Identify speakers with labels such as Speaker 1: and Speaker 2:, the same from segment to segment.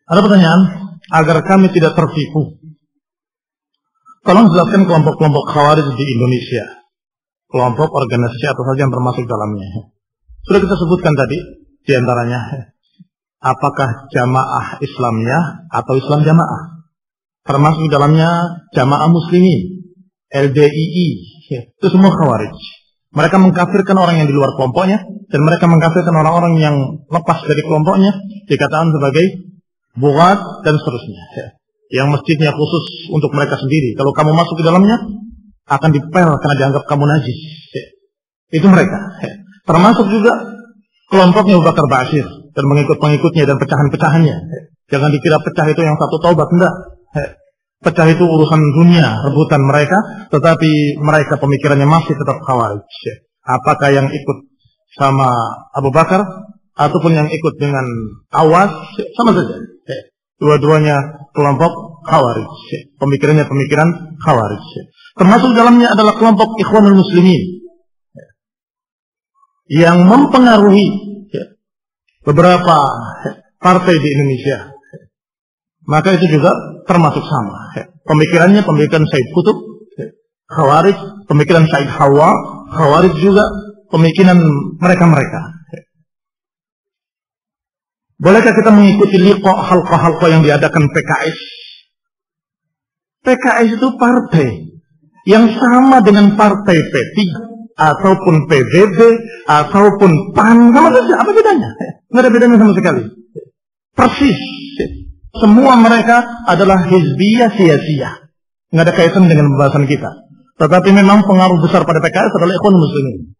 Speaker 1: Ada pertanyaan, agar kami tidak tertipu, tolong jelaskan kelompok-kelompok Khawarij di Indonesia. Kelompok, organisasi atau saja yang termasuk dalamnya. Sudah kita sebutkan tadi, diantaranya, apakah jamaah Islamiyah atau Islam jamaah. Termasuk dalamnya jamaah muslimin, LDII, itu semua Khawarij. Mereka mengkafirkan orang yang di luar kelompoknya, dan mereka mengkafirkan orang-orang yang lepas dari kelompoknya, dikatakan sebagai buat dan seterusnya. Yang masjidnya khusus untuk mereka sendiri. Kalau kamu masuk ke dalamnya, akan dipel karena dianggap kamu najis. Itu mereka. Termasuk juga kelompoknya Abu Bakar Ba'asyir dan pengikut-pengikutnya dan pecahan-pecahannya. Jangan dikira pecah itu yang satu taubat, enggak. Pecah itu urusan dunia, rebutan mereka, tetapi mereka pemikirannya masih tetap Khawarij. Apakah yang ikut sama Abu Bakar ataupun yang ikut dengan Awas, sama saja. Dua-duanya kelompok Khawarij. Pemikirannya pemikiran Khawarij. Termasuk dalamnya adalah kelompok Ikhwanul Muslimin yang mempengaruhi beberapa partai di Indonesia. Maka itu juga termasuk sama. Pemikirannya pemikiran Said Qutb, Khawarij, pemikiran Said Hawa, Khawarij juga pemikiran mereka-mereka. Bolehkah kita mengikuti liqa halqa-halqa yang diadakan PKS? PKS itu partai yang sama dengan partai P3 ataupun PBB ataupun PAN, sama saja. Apa bedanya? Nggak ada bedanya sama sekali. Persis. Semua mereka adalah hizbiyah sia-sia. Nggak ada kaitan dengan pembahasan kita. Tetapi memang pengaruh besar pada PKS adalah Ikhwanul Muslimin.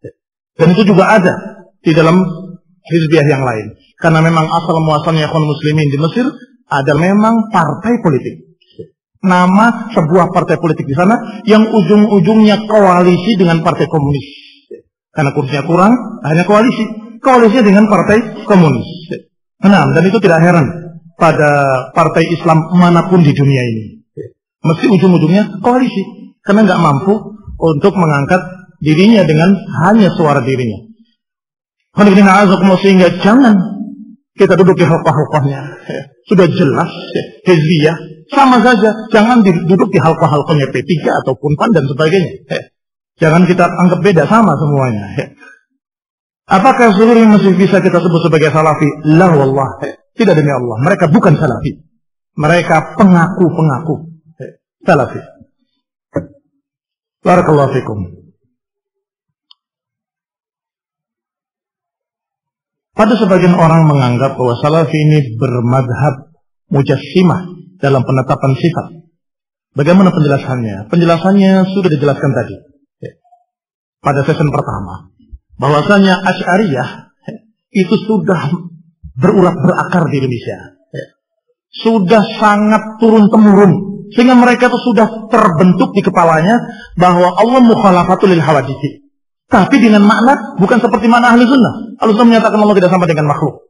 Speaker 1: Dan itu juga ada di dalam hizbiyah yang lain. Karena memang asal muasalnya Ikhwanul Muslimin di Mesir adalah memang partai politik. Nama sebuah partai politik di sana yang ujung-ujungnya koalisi dengan partai komunis. Karena kursinya kurang, hanya koalisi. Koalisinya dengan partai komunis. Nah, dan itu tidak heran pada partai Islam manapun di dunia ini. Mesti ujung-ujungnya koalisi. Karena nggak mampu untuk mengangkat dirinya dengan hanya suara dirinya. Sehingga jangan kita duduk di halqah-halqahnya. Sudah jelas, hizbiyah. Sama saja, jangan duduk di halqah-halqahnya P3 ataupun PAN dan sebagainya. Jangan kita anggap beda, sama semuanya. Apakah seluruhnya masih bisa kita sebut sebagai salafi? La wallah. Tidak demi Allah. Mereka bukan salafi. Mereka pengaku-pengaku salafi. Barakallahu fikum. Pada sebagian orang menganggap bahwa salafi ini bermadhab mujassimah dalam penetapan sifat. Bagaimana penjelasannya? Penjelasannya sudah dijelaskan tadi pada sesi pertama. Bahwasanya Asy'ariyah itu sudah berurat berakar di Indonesia. Sudah sangat turun-temurun. Sehingga mereka itu sudah terbentuk di kepalanya bahwa Allah mukhalafatul lil hawadits. Tapi dengan makna bukan seperti makna ahli sunnah. Ahli sunnah menyatakan Allah tidak sama dengan makhluk.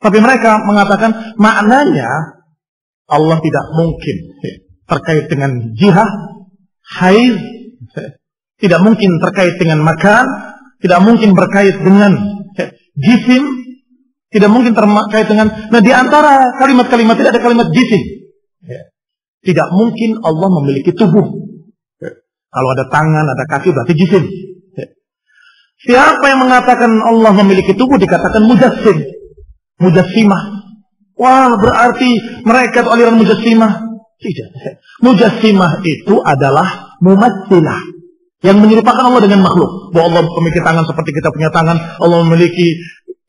Speaker 1: Tapi mereka mengatakan maknanya Allah tidak mungkin terkait dengan jihah, haid, tidak mungkin terkait dengan makan, tidak mungkin berkait dengan jisim, tidak mungkin terkait dengan. Nah, di antara kalimat-kalimat tidak ada kalimat jisim. Tidak mungkin Allah memiliki tubuh. Kalau ada tangan, ada kaki berarti jisim. Siapa yang mengatakan Allah memiliki tubuh dikatakan mujassim, mujassimah. Wah, berarti mereka itu aliran mujassimah. Tidak. Mujassimah itu adalah mumatsilah yang menyerupakan Allah dengan makhluk. Bahwa Allah memiliki tangan seperti kita punya tangan, Allah memiliki,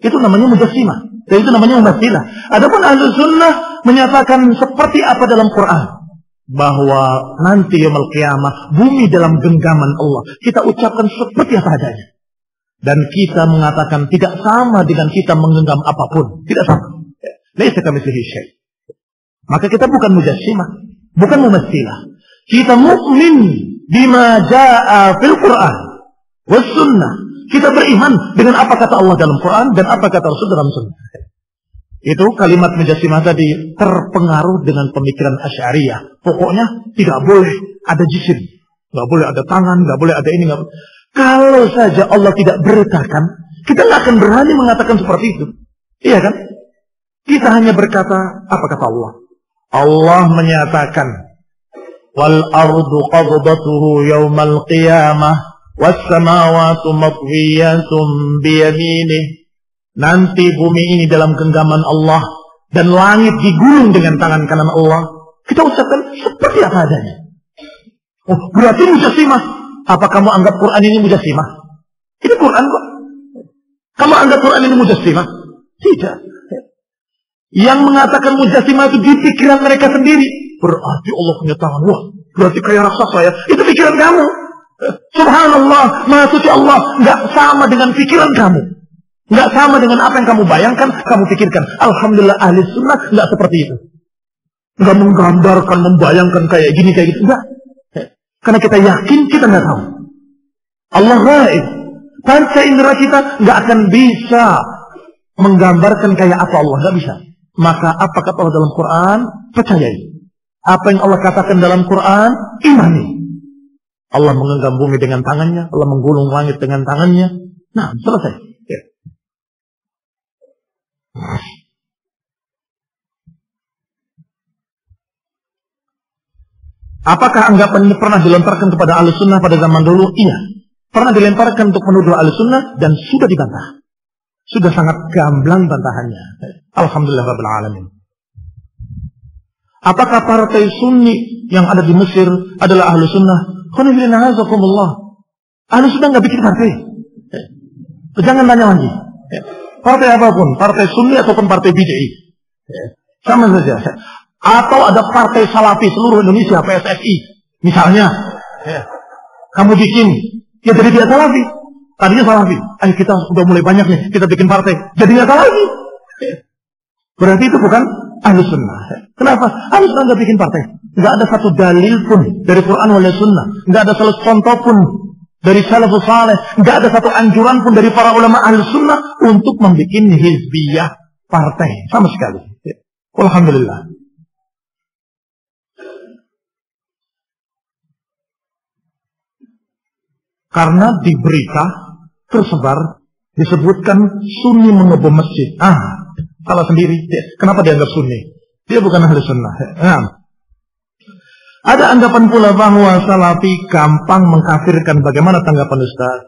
Speaker 1: itu namanya mujassimah. Dan itu namanya mumatsilah. Adapun ahlu sunnah menyatakan seperti apa dalam Quran. Bahwa nanti yaumul qiyamah bumi dalam genggaman Allah. Kita ucapkan seperti apa adanya. Dan kita mengatakan tidak sama dengan kita menggenggam apapun. Tidak sama. Laisa kamitslihi syai'. Maka kita bukan mujassimah, bukan mumatsilah. Kita mukmin bima jaa fil Quran was sunnah. Kita beriman dengan apa kata Allah dalam Quran dan apa kata Rasul dalam Sunnah. Itu kalimat mujassimah tadi terpengaruh dengan pemikiran Asy'ariyah. Pokoknya tidak boleh ada jisim, nggak boleh ada tangan, nggak boleh ada ini, nggak boleh. Kalau saja Allah tidak beritakan, kita nggak akan berani mengatakan seperti itu. Iya kan? Kita hanya berkata apa kata Allah. Allah menyatakan, wal ardu qabdatuhu yaumal qiyamah was samawati matwiyatun biyaminih. Nanti bumi ini dalam genggaman Allah dan langit digulung dengan tangan kanan Allah. Kita ucapkan seperti apa adanya. Oh, berarti mujassimah. Apa kamu anggap Quran ini mujassimah? Ini Quran kok. Kamu anggap Quran ini mujassimah? Tidak. Yang mengatakan mujassimah itu di pikiran mereka sendiri. Berarti Allah punya tangan. Wah, berarti kayak raksasa ya. Itu pikiran kamu. Subhanallah, Maha Suci Allah nggak sama dengan pikiran kamu. Nggak sama dengan apa yang kamu bayangkan, kamu pikirkan. Alhamdulillah ahli sunnah nggak seperti itu. Nggak menggambarkan, membayangkan kayak gini, kayak gitu. Nggak. Karena kita yakin, kita nggak tahu. Allah ghaib. Panca indera kita nggak akan bisa menggambarkan kayak apa Allah. Nggak bisa. Maka apa kata Allah dalam Quran, percayai. Apa yang Allah katakan dalam Quran, imani. Allah menggenggam bumi dengan tangannya, Allah menggulung langit dengan tangannya. Nah, selesai. Apakah anggapan ini pernah dilontarkan kepada ahli sunnah pada zaman dulu? Iya. Pernah dilemparkan untuk menuduh ahli sunnah dan sudah dibantah. Sudah sangat gamblang bantahannya. Alhamdulillah Rabbil Alamin. Apakah partai Sunni yang ada di Mesir adalah ahli sunnah? Ahli sunnah nggak bikin partai. Jangan tanya lagi. Partai apapun, partai Sunni ataupun partai Bid'ah, sama saja. Atau ada partai Salafi seluruh Indonesia, PSSI, misalnya, kamu bikin, ya jadi tidak Salafi, tadinya Salafi. Kita udah mulai banyak nih, kita bikin partai, jadi nggak Salafi. Berarti itu bukan ahli sunnah. Kenapa? Ahli sunnah nggak bikin partai. Nggak ada satu dalil pun dari Quran wal Sunnah, nggak ada satu contoh pun dari salafus saleh, nggak ada satu anjuran pun dari para ulama ahli sunnah untuk membuat hizbiyah partai sama sekali. Alhamdulillah. Karena di berita tersebar disebutkan Sunni mengebom masjid. Salah sendiri. Kenapa dianggap Sunni? Dia bukan ahli sunnah. Ada anggapan pula bahwa Salafi gampang mengkafirkan. Bagaimana tanggapan Ustaz?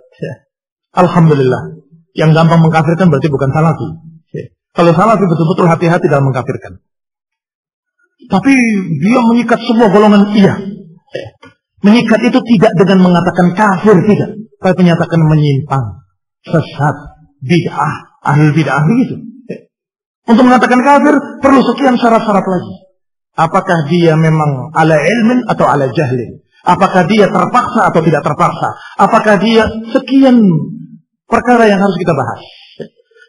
Speaker 1: Alhamdulillah. Yang gampang mengkafirkan berarti bukan Salafi. Kalau Salafi betul-betul hati-hati dalam mengkafirkan. Tapi dia mengikat semua golongan iya. Mengikat itu tidak dengan mengatakan kafir, tidak. Tapi menyatakan menyimpang, sesat, bid'ah, ahli bid'ah begitu. Untuk mengatakan kafir perlu sekian syarat-syarat lagi. Apakah dia memang ala ilmin atau ala jahlin? Apakah dia terpaksa atau tidak terpaksa? Apakah dia sekian perkara yang harus kita bahas?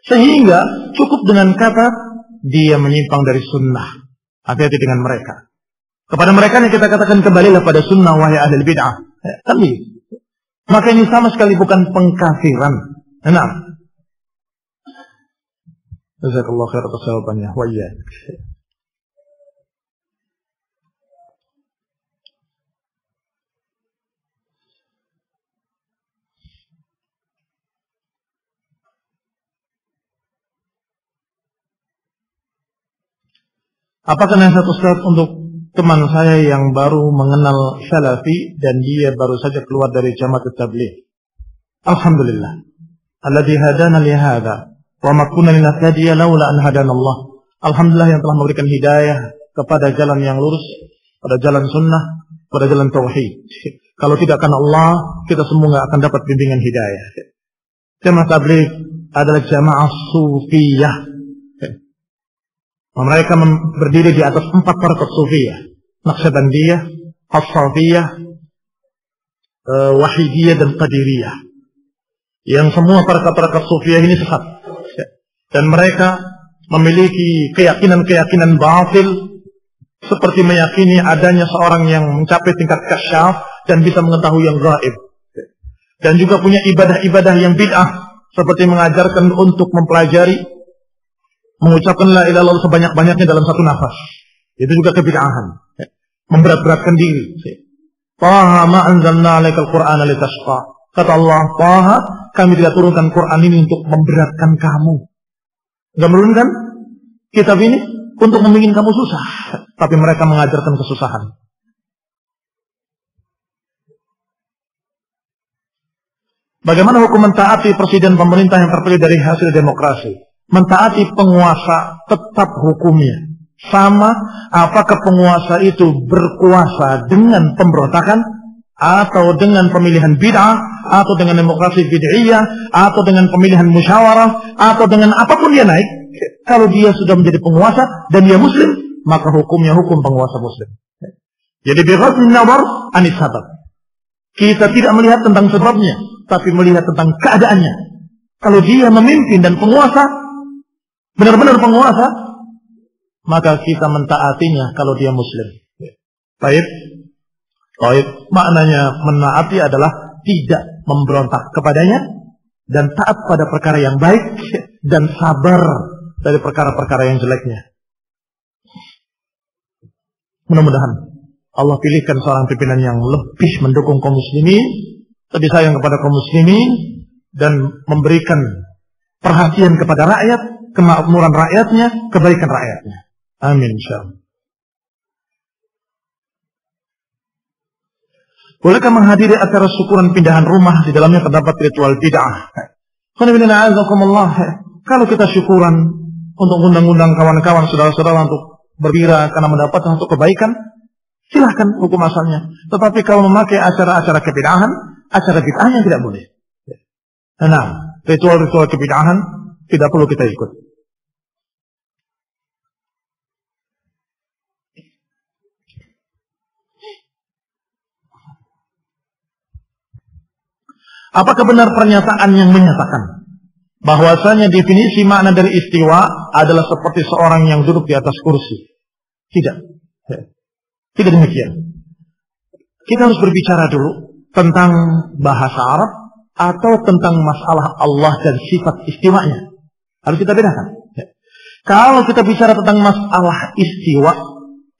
Speaker 1: Sehingga cukup dengan kata dia menyimpang dari sunnah. Hati-hati dengan mereka. Kepada mereka yang kita katakan kembalilah pada sunnah wahai ahli bid'ah. Kami. Maka ini sama sekali bukan pengkafiran. Nah. Jazakallahu khair atas jawabannya. Wa iyyak. Apakah nasihat Ustaz untuk teman saya yang baru mengenal Salafi dan dia baru saja keluar dari Jamaat Tabligh? Alhamdulillah. Alladzi hadana li hadza wa ma kunna linahtadiya laula an hadana Allah. Alhamdulillah yang telah memberikan hidayah kepada jalan yang lurus, pada jalan sunnah, pada jalan tauhid. Kalau tidak karena Allah, kita semua enggak akan dapat bimbingan hidayah. Jamaat Tabligh adalah jamaah sufiyah. Mereka berdiri di atas 4 tarekat sufiyah. Naqsyabandiyah, As-Safiyah, Wahidiyah dan Qadiriyah. Yang semua tarekat-tarekat sufiyah ini sesat. Dan mereka memiliki keyakinan-keyakinan batil seperti meyakini adanya seorang yang mencapai tingkat kasyaf dan bisa mengetahui yang gaib. Dan juga punya ibadah-ibadah yang bid'ah, seperti mengajarkan untuk mempelajari, mengucapkan la ilaha illallah sebanyak-banyaknya dalam satu nafas. Itu juga kebid'ahan. Memberat-beratkan diri. Taha ma anzalna 'alaikal Qur'ana litashqa. Kata Allah, Taha, kami tidak turunkan Quran ini untuk memberatkan kamu. Enggak menurunkan kitab ini untuk membuat kamu susah. Tapi mereka mengajarkan kesusahan. Bagaimana hukum mentaati presiden pemerintah yang terpilih dari hasil demokrasi? Mentaati penguasa tetap hukumnya. Sama apakah penguasa itu berkuasa dengan pemberontakan, atau dengan pemilihan bid'ah, atau dengan demokrasi bid'iyah, atau dengan pemilihan musyawarah, atau dengan apapun dia naik. Kalau dia sudah menjadi penguasa dan dia muslim, maka hukumnya hukum penguasa muslim. Jadi bighadhin nazar anis sabab. Kita tidak melihat tentang sebabnya, tapi melihat tentang keadaannya. Kalau dia memimpin dan penguasa, benar-benar penguasa, maka kita mentaatinya kalau dia muslim. Baik. Maknanya menaati adalah tidak memberontak kepadanya dan taat pada perkara yang baik dan sabar dari perkara-perkara yang jeleknya. Mudah-mudahan Allah pilihkan seorang pimpinan yang lebih mendukung kaum muslimin, lebih sayang kepada kaum muslimin, dan memberikan perhatian kepada rakyat, kemakmuran rakyatnya, kebaikan rakyatnya. Amin insyaallah. Bolehkah menghadiri acara syukuran pindahan rumah di dalamnya terdapat ritual bid'ah? Kalau kita syukuran untuk undang-undang kawan-kawan saudara-saudara untuk berbira karena mendapatkan untuk kebaikan, silahkan hukum asalnya. Tetapi kalau memakai acara-acara kebid'ahan, acara bid'ahnya tidak boleh. Nah, ritual-ritual kebid'ahan tidak perlu kita ikut. Apakah benar pernyataan yang menyatakan bahwasanya definisi makna dari istiwa adalah seperti seorang yang duduk di atas kursi? Tidak. Tidak demikian. Kita harus berbicara dulu tentang bahasa Arab atau tentang masalah Allah dan sifat istiwanya. Harus kita bedakan. Kalau kita bicara tentang masalah istiwa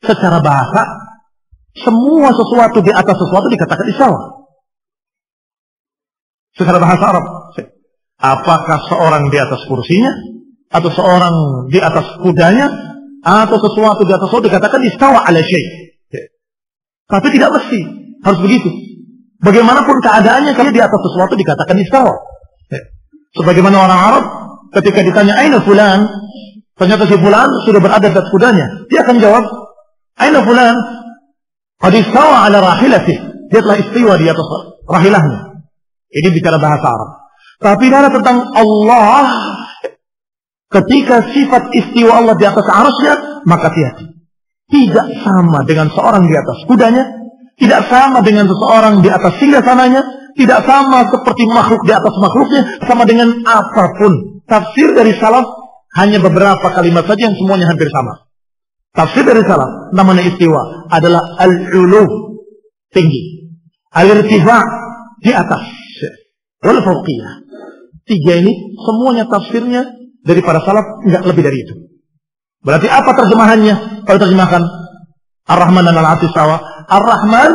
Speaker 1: secara bahasa, semua sesuatu di atas sesuatu dikatakan istawa. Secara bahasa Arab. Apakah seorang di atas kursinya, atau seorang di atas kudanya, atau sesuatu di atas sesuatu dikatakan istawa ala syai'. Tapi tidak mesti harus begitu. Bagaimanapun keadaannya, kalau di atas sesuatu dikatakan istawa. Sebagaimana orang Arab ketika ditanya aina fulan, ternyata si fulan sudah berada di atas kudanya, dia akan jawab aina fulan qad istawa ala rahilatihi, dia telah istiwa di atas rahilahnya. Ini bicara bahasa Arab. Tapi bicara tentang Allah, ketika sifat istiwa Allah di atas arasnya, maka hati-hati. Tidak sama dengan seorang di atas kudanya, tidak sama dengan seseorang di atas singgasananya, tidak sama seperti makhluk di atas makhluknya, sama dengan apapun. Tafsir dari salaf hanya beberapa kalimat saja yang semuanya hampir sama. Tafsir dari salaf namanya istiwa adalah al-ulu, tinggi, al-irtifa, di atas, wal fawqiyah. Tiga ini semuanya tafsirnya dari para salaf enggak lebih dari itu. Berarti apa terjemahannya? Kalau terjemahkan Ar-Rahman dan Al-Atis sawa, Ar-Rahman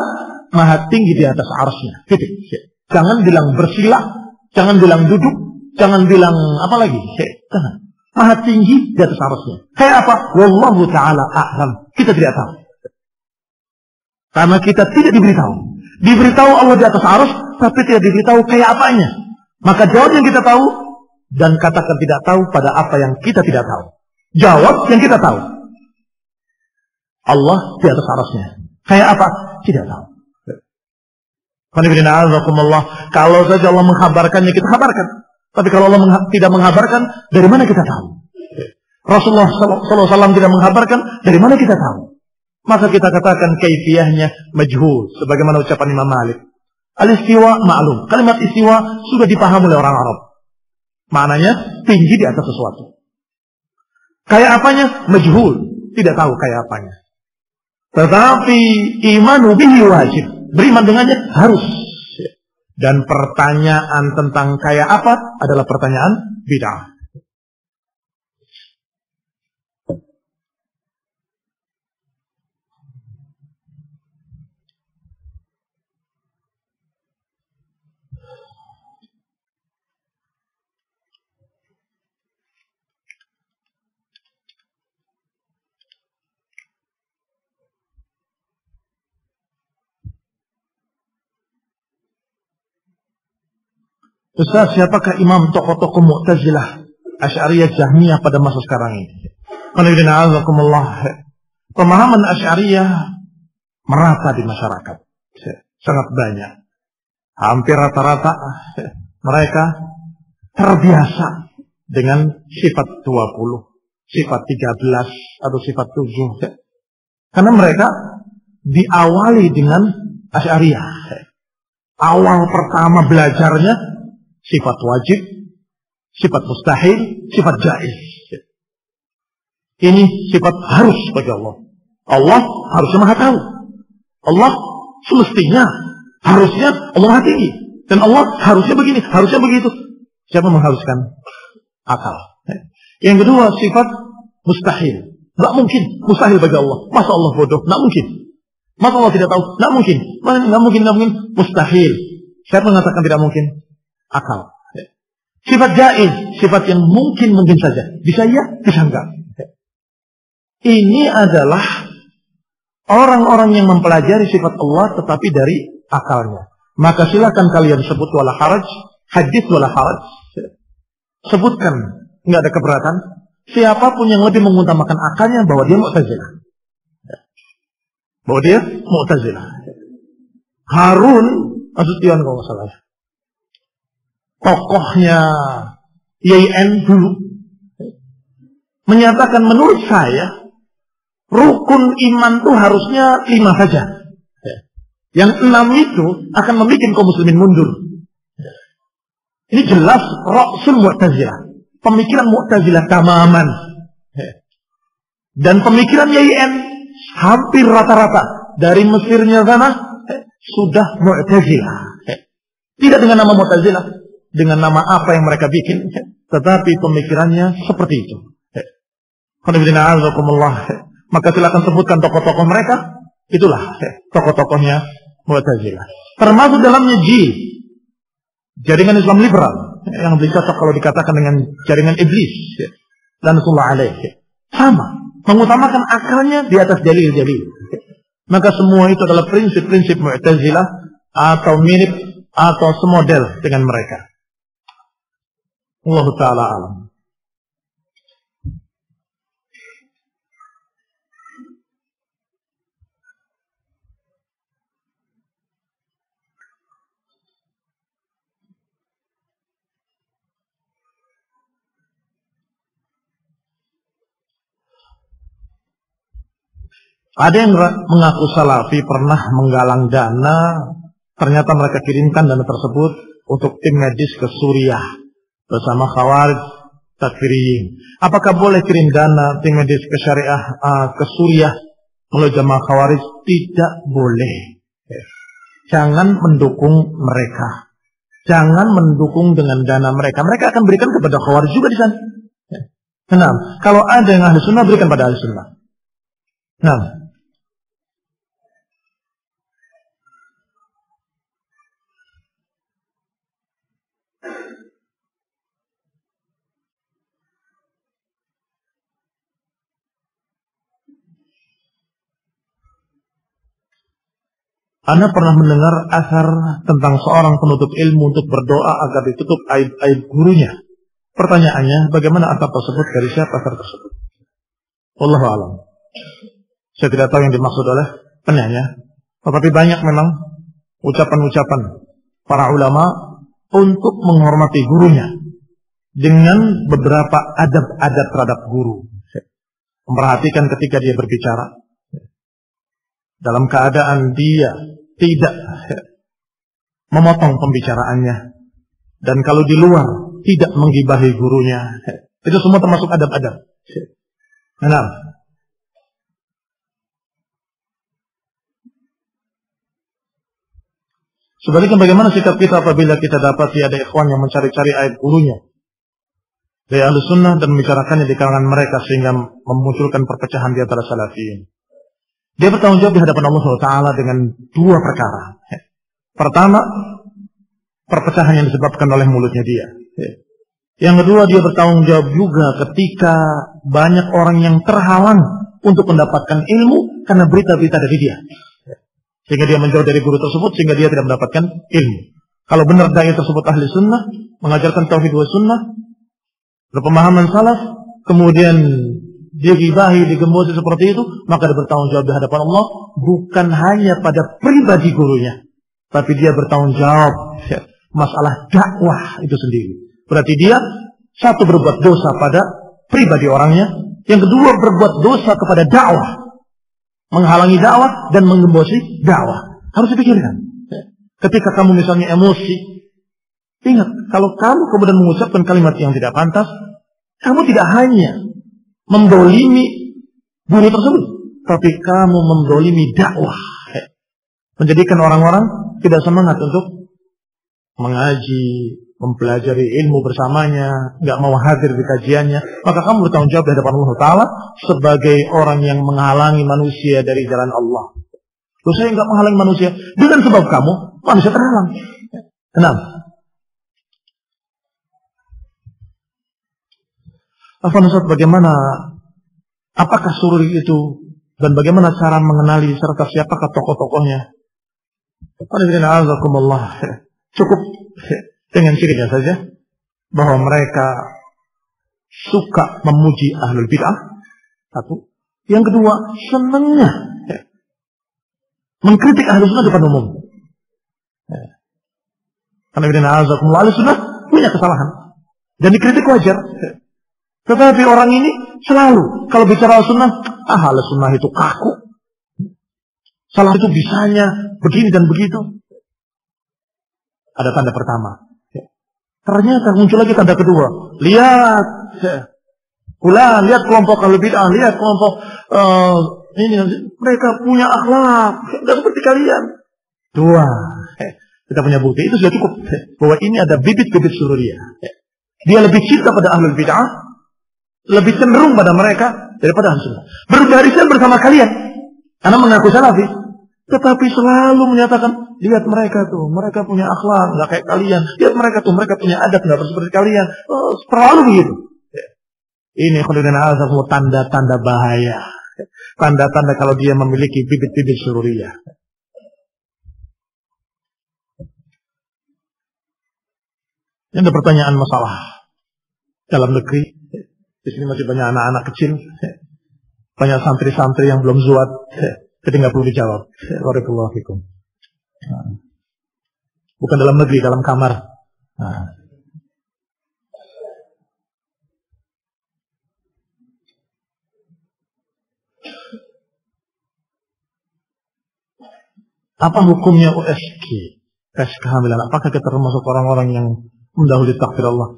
Speaker 1: maha tinggi di atas arsy-Nya. Jangan bilang bersila, jangan bilang duduk, jangan bilang apa lagi. Jangan. Maha tinggi di atas arsy-Nya. Kayak apa? Wallahu ta'ala a'lam. Kita tidak tahu. Karena kita tidak diberitahu. Diberitahu Allah di atas arsy, tapi tidak diberitahu kayak apanya. Maka jawab yang kita tahu dan katakan tidak tahu pada apa yang kita tidak tahu. Jawab yang kita tahu. Allah di atas arsy-Nya. Kayak apa? Tidak tahu. Kalau saja Allah menghabarkannya, kita kabarkan. Tapi kalau Allah tidak menghabarkan, dari mana kita tahu? Rasulullah SAW tidak menghabarkan, dari mana kita tahu? Maka kita katakan kaifiyahnya majhul, sebagaimana ucapan Imam Malik. Al-istiwa ma'lum. Kalimat istiwa sudah dipahami oleh orang Arab. Maknanya tinggi di atas sesuatu. Kayak apanya? Majhul. Tidak tahu kayak apanya. Tetapi imanu bihi wajib. Beriman dengannya harus. Dan pertanyaan tentang kayak apa adalah pertanyaan bid'ah. Ustaz, siapakah imam tokoh-tokoh Mu'tazilah, Asy'ariyah, Jahmiyah pada masa sekarang ini? Pemahaman Asy'ariyah merata di masyarakat. Sangat banyak. Hampir rata-rata mereka terbiasa dengan sifat 20, sifat 13, atau sifat 7. Karena mereka diawali dengan Asy'ariyah. Awal pertama belajarnya sifat wajib, sifat mustahil, sifat jaiz. Ini sifat harus bagi Allah. Allah harusnya maha tahu. Allah semestinya, harusnya Allah maha tinggi. Dan Allah harusnya begini, harusnya begitu. Siapa mengharuskan? Akal. Yang kedua, sifat mustahil. Tidak mungkin mustahil bagi Allah. Masa Allah bodoh? Tidak mungkin. Masa Allah tidak tahu? Tidak mungkin. Tidak mungkin, tidak mungkin. Mustahil. Siapa mengatakan tidak mungkin? Akal. Sifat jaiz, sifat yang mungkin saja. Bisa iya, bisa enggak. Ini adalah orang-orang yang mempelajari sifat Allah tetapi dari akalnya. Maka silakan kalian sebut wala haraj, hadits wala haraj. Sebutkan, enggak ada keberatan. Siapapun yang lebih mengutamakan akalnya bahwa dia Mu'tazilah. Bahwa dia Mu'tazilah. Harun Nasution kalau nggak salah, tokohnya YIN dulu, menyatakan menurut saya rukun iman itu harusnya 5 saja. Yang 6 itu akan membuat kaum muslimin mundur. Ini jelas Ra'sul Mu'tazilah, pemikiran Mu'tazilah tamaman. Dan pemikiran YIN hampir rata-rata dari Mesirnya sana sudah Mu'tazilah. Tidak dengan nama Mu'tazilah, dengan nama apa yang mereka bikin, tetapi pemikirannya seperti itu. Maka silakan sebutkan tokoh-tokoh mereka. Itulah tokoh-tokohnya Mu'tazilah. Termasuk dalamnya jaringan Islam liberal, yang lebih cocok kalau dikatakan dengan jaringan iblis. Dan Rasulullah alaihi sama, mengutamakan akalnya di atas dalil-dalil. Maka semua itu adalah prinsip-prinsip Mu'tazilah atau mirip atau semodel dengan mereka. Allah Ta'ala alam. Ada yang mengaku salafi pernah menggalang dana, ternyata mereka kirimkan dana tersebut untuk tim medis ke Suriah bersama Khawarij Takfiriyin. Apakah boleh kirim dana tim medis ke Syariah ke Suriah melalui jamaah Khawarij? Tidak boleh. Jangan mendukung mereka. Jangan mendukung dengan dana mereka. Mereka akan berikan kepada Khawarij juga di sana. Nah, kalau ada yang ahli sunnah, berikan pada ahli sunnah. Nah, Anda pernah mendengar asar tentang seorang penuntut ilmu untuk berdoa agar ditutup aib-aib gurunya. Pertanyaannya, bagaimana asar tersebut, dari siapa asar tersebut? Wallahu a'lam. Saya tidak tahu yang dimaksud oleh penanya. Tetapi banyak memang ucapan-ucapan para ulama untuk menghormati gurunya dengan beberapa adab-adab terhadap guru. Memperhatikan ketika dia berbicara, dalam keadaan dia tidak memotong pembicaraannya, dan kalau di luar tidak menggibahi gurunya. Itu semua termasuk adab-adab. Nah, Sebaliknya bagaimana sikap kita apabila kita dapati ada ikhwan yang mencari-cari aib gurunya dari ahlu sunnah dan membicarakannya di kalangan mereka sehingga memunculkan perpecahan di antara salafiyin. Dia bertanggung jawab di hadapan Allah Taala dengan dua perkara. Pertama, perpecahan yang disebabkan oleh mulutnya dia. Yang kedua, dia bertanggung jawab juga ketika banyak orang yang terhalang untuk mendapatkan ilmu karena berita-berita dari dia. Sehingga dia menjauh dari guru tersebut, sehingga dia tidak mendapatkan ilmu. Kalau benar dai tersebut ahli sunnah, mengajarkan tauhid wa sunnah, berpemahaman salaf, kemudian dia gibahi, digembosi seperti itu, maka dia bertanggung jawab di hadapan Allah, bukan hanya pada pribadi gurunya, tapi dia bertanggung jawab masalah dakwah itu sendiri. Berarti dia satu berbuat dosa pada pribadi orangnya, yang kedua berbuat dosa kepada dakwah, menghalangi dakwah dan menggembosi dakwah. Harus dipikirkan. Ketika kamu misalnya emosi, ingat, kalau kamu kemudian mengucapkan kalimat yang tidak pantas, kamu tidak hanya mendolimi guru tersebut, tapi kamu mendolimi dakwah, menjadikan orang-orang tidak semangat untuk mengaji, mempelajari ilmu bersamanya, nggak mau hadir di kajiannya. Maka kamu bertanggung jawab di hadapan Allah Ta'ala sebagai orang yang menghalangi manusia dari jalan Allah. Loh, saya nggak menghalangi manusia, dengan sebab kamu manusia terhalang. Kenapa? Ustaz, bagaimana, apakah sururi itu dan bagaimana cara mengenali serta siapakah tokoh-tokohnya? Cukup dengan cirinya saja bahwa mereka suka memuji ahlul bid'ah, satu. Yang kedua, senangnya mengkritik ahlul sunnah depan umum. Karena ahlul sunnah punya kesalahan dan dikritik wajar. Tetapi orang ini selalu kalau bicara sunnah, ahlul sunnah itu kaku, salah itu bisanya begini dan begitu. Ada tanda pertama. Ternyata muncul lagi tanda kedua. Lihat, lihat kelompok ahlul bid'ah, lihat kelompok ini, mereka punya akhlak, tidak seperti kalian. Dua, kita punya bukti, itu sudah cukup bahwa ini ada bibit-bibit sururiyah. Dia lebih cinta pada ahlul bid'ah, lebih cenderung pada mereka daripada ahlus sunnah. Berbarisan bersama kalian karena mengaku salafi, tetapi selalu menyatakan, lihat mereka tuh, mereka punya akhlak, nggak kayak kalian. Lihat mereka tuh, mereka punya adab, nggak seperti kalian. Selalu begitu. Ini tanda-tanda bahaya. Tanda-tanda kalau dia memiliki bibit-bibit sururiyah. Ini ada pertanyaan masalah dalam negeri. Di sini masih banyak anak-anak kecil, banyak santri-santri yang belum zuat. Jadi nggak perlu dijawab. Barakallahu fikum. Bukan dalam negeri, dalam kamar. Apa hukumnya USG? Tes kehamilan. Apakah kita termasuk orang-orang yang mendahului takdir Allah?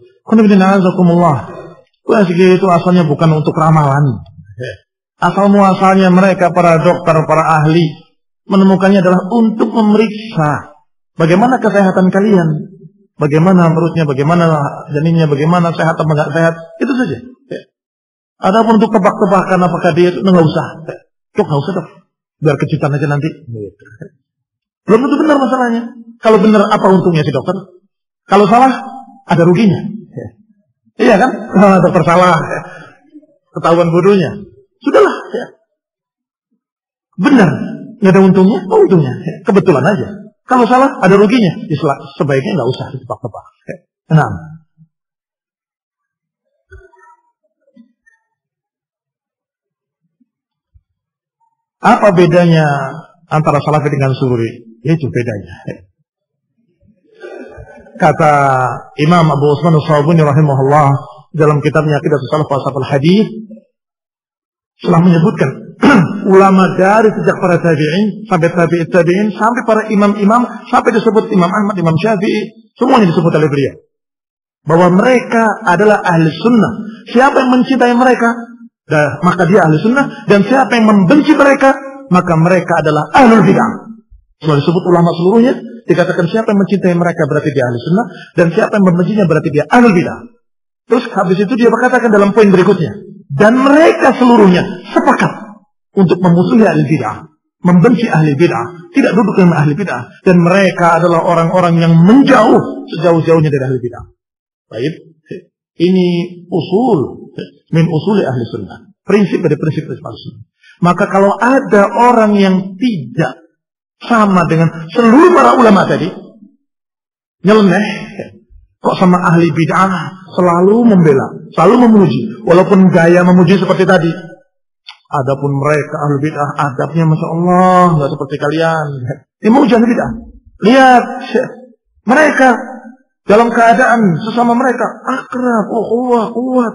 Speaker 1: USG itu asalnya bukan untuk ramalan. Asal muasalnya mereka para dokter, para ahli menemukannya adalah untuk memeriksa bagaimana kesehatan kalian, bagaimana perutnya, bagaimana janinnya, bagaimana sehat atau enggak sehat, itu saja. Adapun untuk tebak-tebakan apakah dia itu nggak usah, nggak usah dok, biar kejutan aja nanti. Belum tentu benar masalahnya. Kalau benar apa untungnya si dokter? Kalau salah ada ruginya. Iya kan? Dokter salah, ketahuan bodohnya. Sudahlah, benar, nggak ada untungnya, untungnya, kebetulan aja. Kalau salah, ada ruginya. Sebaiknya nggak usah ditebak-tebak. Nah, apa bedanya antara salafi dengan sururi? Itu bedanya. Kata Imam Abu Utsman As-Sabuni rahimahullah dalam kitabnya Aqidah Salaf Falsafah Hadis, telah menyebutkan ulama dari sejak para tabi'in sampai tabi'it tabi'in sampai para imam-imam sampai disebut Imam Ahmad, Imam Syafi'i, semuanya disebut oleh beliau bahwa mereka adalah ahli sunnah. Siapa yang mencintai mereka, maka dia ahli sunnah, dan siapa yang membenci mereka, maka mereka adalah ahlul bid'ah. Setelah disebut ulama seluruhnya, Dikatakan siapa yang mencintai mereka berarti dia ahli sunnah, dan siapa yang membencinya berarti dia ahli bidah. Terus habis itu dia berkatakan dalam poin berikutnya, dan mereka seluruhnya sepakat untuk memusuhi ahli bidah, membenci ahli bidah, tidak duduk dengan ahli bidah, dan mereka adalah orang-orang yang menjauh sejauh-jauhnya dari ahli bidah. Baik, ini usul min usuli ahli sunnah, prinsip dari prinsip-prinsip ahli sunnah. Maka kalau ada orang yang tidak sama dengan seluruh para ulama tadi, nyeleneh, kok sama ahli bid'ah selalu membela, selalu memuji, walaupun gaya memuji seperti tadi. Adapun mereka ahli bid'ah, adabnya masya Allah nggak seperti kalian. Ini memuji ahli bid'ah. Lihat mereka dalam keadaan sesama mereka akrab, kuat,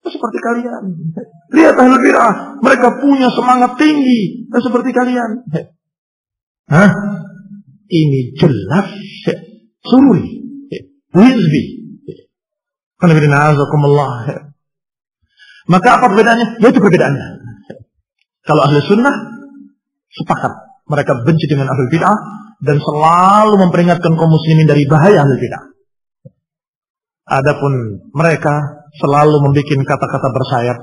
Speaker 1: seperti kalian. Lihat ahli bid'ah, mereka punya semangat tinggi seperti kalian. Hah? Ini jelas sururi, hizbi. Maka apa perbedaannya? Yaitu perbedaannya. Kalau ahli sunnah sepakat, mereka benci dengan ahli bid'ah dan selalu memperingatkan kaum muslimin dari bahaya ahli bid'ah. Adapun mereka selalu membuat kata-kata bersayap.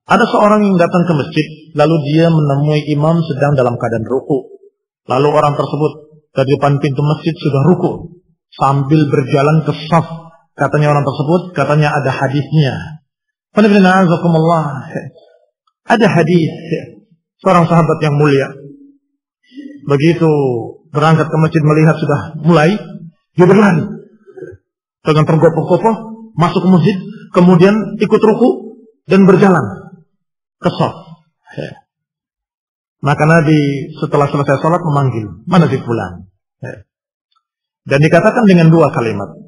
Speaker 1: Ada seorang yang datang ke masjid, lalu dia menemui imam sedang dalam keadaan ruku. Lalu orang tersebut dari depan pintu masjid sudah ruku, sambil berjalan ke shaf. Katanya orang tersebut, katanya ada hadisnya. Ada hadis seorang sahabat yang mulia. Begitu berangkat ke masjid melihat sudah mulai, dia berlari dengan tergopoh-gopoh masuk ke masjid, kemudian ikut ruku dan berjalan ke shaf. Maka Nabi setelah selesai sholat memanggil, mana si fulan? Dan dikatakan dengan dua kalimat,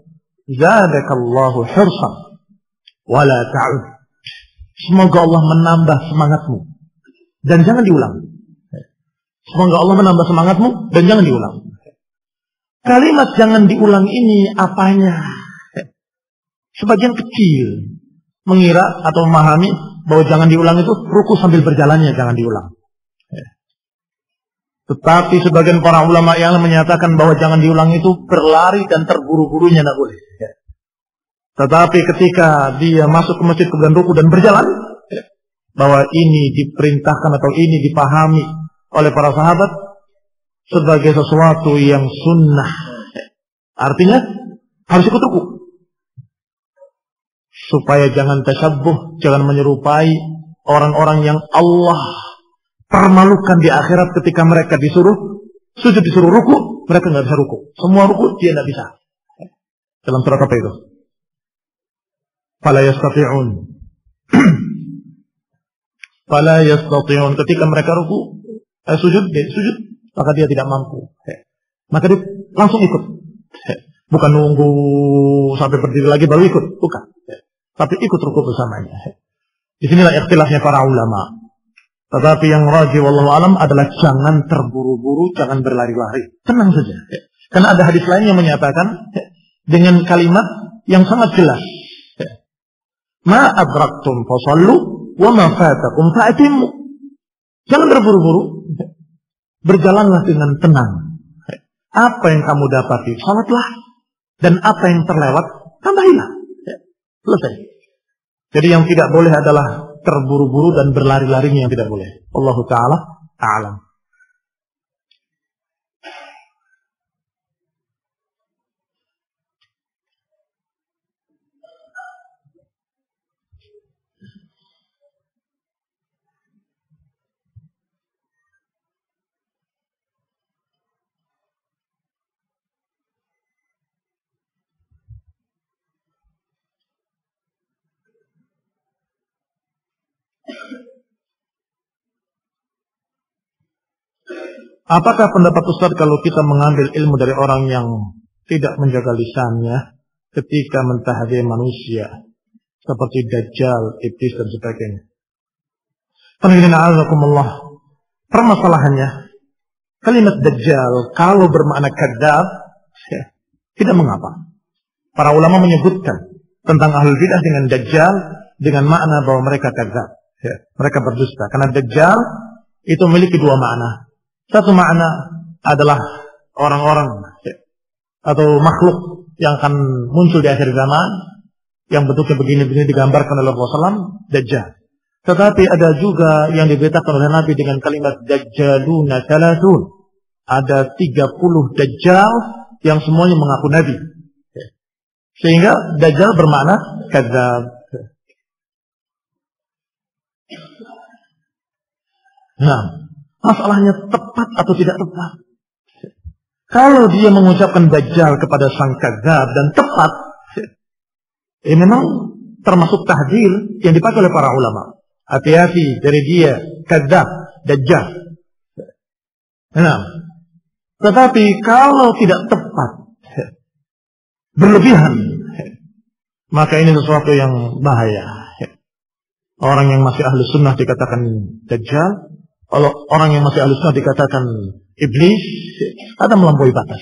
Speaker 1: zadakallahu hirsan wala ta'ud. Semoga Allah menambah semangatmu dan jangan diulang. Semoga Allah menambah semangatmu dan jangan diulang. Kalimat jangan diulang ini apanya? Sebagian kecil mengira atau memahami bahwa jangan diulang itu ruku sambil berjalannya jangan diulang. Tetapi sebagian para ulama yang menyatakan bahwa jangan diulang itu berlari dan terburu-burunya tidak boleh. Tetapi ketika dia masuk ke masjid kemudian ruku dan berjalan, bahwa ini diperintahkan atau ini dipahami oleh para sahabat sebagai sesuatu yang sunnah. Artinya harus ikut ruku. Supaya jangan tasyabbuh, jangan menyerupai orang-orang yang Allah permalukan di akhirat ketika mereka disuruh sujud, disuruh ruku, mereka nggak bisa ruku. Semua ruku dia nggak bisa. Dalam surat apa itu? Fala yastati'un. Fala yastati'un. Ketika mereka ruku, sujud, maka dia tidak mampu. Maka dia langsung ikut. Bukan nunggu sampai berdiri lagi baru ikut, bukan. Tapi ikut ruku bersamanya. Disinilah ikhtilafnya para ulama. Tetapi yang rajih wallahu alam adalah jangan terburu-buru, jangan berlari-lari. Tenang saja. Karena ada hadis lain yang menyatakan dengan kalimat yang sangat jelas. Ma adraktum fasallu wa ma fatakum fa'timmu. Jangan terburu-buru. Berjalanlah dengan tenang. Apa yang kamu dapati, salatlah. Dan apa yang terlewat, tambahilah. Selesai. Jadi yang tidak boleh adalah terburu-buru dan berlari-lari yang tidak boleh. Allahu Ta'ala a'lam. Apakah pendapat Ustaz kalau kita mengambil ilmu dari orang yang tidak menjaga lisannya ketika mentahdir manusia seperti Dajjal, Iblis dan sebagainya? Permasalahannya kalimat Dajjal kalau bermakna kadzab tidak mengapa. Para ulama menyebutkan tentang ahlul bidah dengan Dajjal dengan makna bahwa mereka kadzab. Ya, mereka berdusta. Karena Dajjal itu memiliki dua makna. Satu makna adalah orang-orang atau makhluk yang akan muncul di akhir zaman, yang bentuknya begini-begini digambarkan oleh Rasulullah SAW, Dajjal. Tetapi ada juga yang diberitakan oleh Nabi dengan kalimat Dajjaluna Thalathun. Ada 30 Dajjal yang semuanya mengaku Nabi. Sehingga Dajjal bermakna kadzab. Nah, masalahnya tepat atau tidak tepat. Kalau dia mengucapkan Dajjal kepada sang kadzab dan tepat, ini memang termasuk tahdzir yang dipakai oleh para ulama. Hati-hati dari dia kadzab, Dajjal. Nah, tetapi kalau tidak tepat, berlebihan, maka ini sesuatu yang bahaya. Orang yang masih ahli sunnah dikatakan Dajjal. Kalau orang yang masih ahli sunnah dikatakan iblis, ada melampaui batas.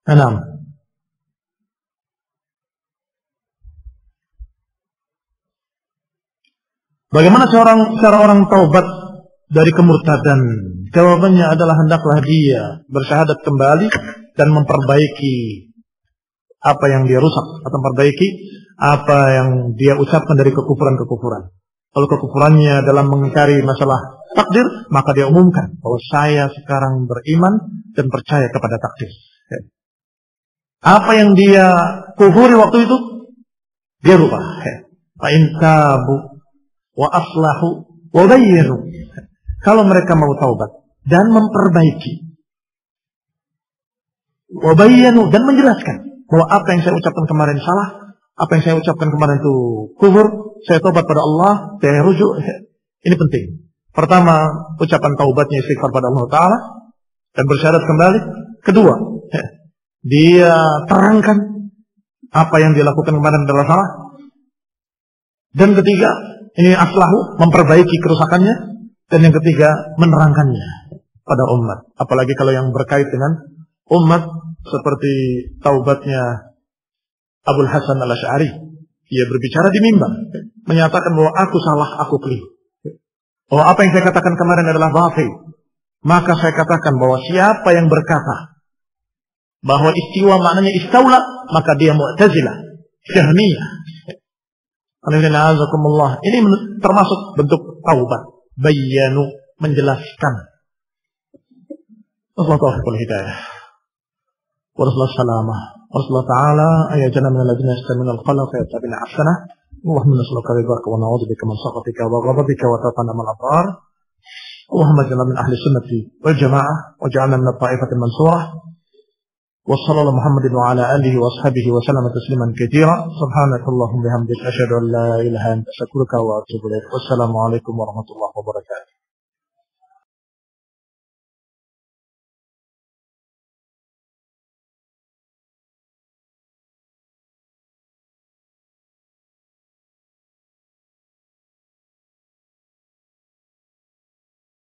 Speaker 1: Nah, bagaimana cara orang taubat dari kemurtadan? Jawabannya adalah hendaklah dia bersyahadat kembali dan memperbaiki apa yang dia rusak atau memperbaiki apa yang dia ucapkan dari kekufuran-kekufuran. Kalau kekufurannya dalam mengingkari masalah takdir, maka dia umumkan bahwa saya sekarang beriman dan percaya kepada takdir. Apa yang dia kufuri waktu itu, dia rubah. Fa in tabu wa aslahu wa bayyinu. Kalau mereka mau taubat dan memperbaiki, wa bayyinu, dan menjelaskan bahwa apa yang saya ucapkan kemarin salah, apa yang saya ucapkan kemarin itu kufur, saya taubat pada Allah, saya rujuk. Ini penting. Pertama, ucapan taubatnya istighfar pada Allah Ta'ala dan bersyahadat kembali. Kedua, dia terangkan apa yang dia lakukan kemarin adalah salah. Dan ketiga, ini aslahu, memperbaiki kerusakannya. Dan yang ketiga, menerangkannya pada umat. Apalagi kalau yang berkait dengan umat seperti taubatnya Abul Hasan Al-Asy'ari. Dia berbicara di mimbar, menyatakan bahwa aku salah, aku keliru. Bahwa apa yang saya katakan kemarin adalah batil. Maka saya katakan bahwa siapa yang berkata bahwa istiwa maknanya istaula, maka dia Mu'tazilah, Jahmiyah. Ini termasuk bentuk taubat. Bayyanu, menjelaskan. Wassalamualaikum hidayah. Wassalamualaikum salamah. Wassalamualaikum ta'ala ayajana min al-ladina yastami'una al-qala fa yattabi'una ahsanah. Allahumma nas'aluka ridhaka wa na'udzubika min sakhatika wa ghadabika wa taqana mal abrar. Allahumma ij'alna min ahli sunnati wal jamaah waj'alna min at-ta'ifati al-mansurah. Wa sallallahu Muhammadin wa ala alihi wa ashabihi wa sallama tasliman katsira. Subhanakallahumma bihamdika asyhadu an la ilaha illa anta astaghfiruka wa atubu ilaik. Wassalamu alaikum warahmatullahi wabarakatuh.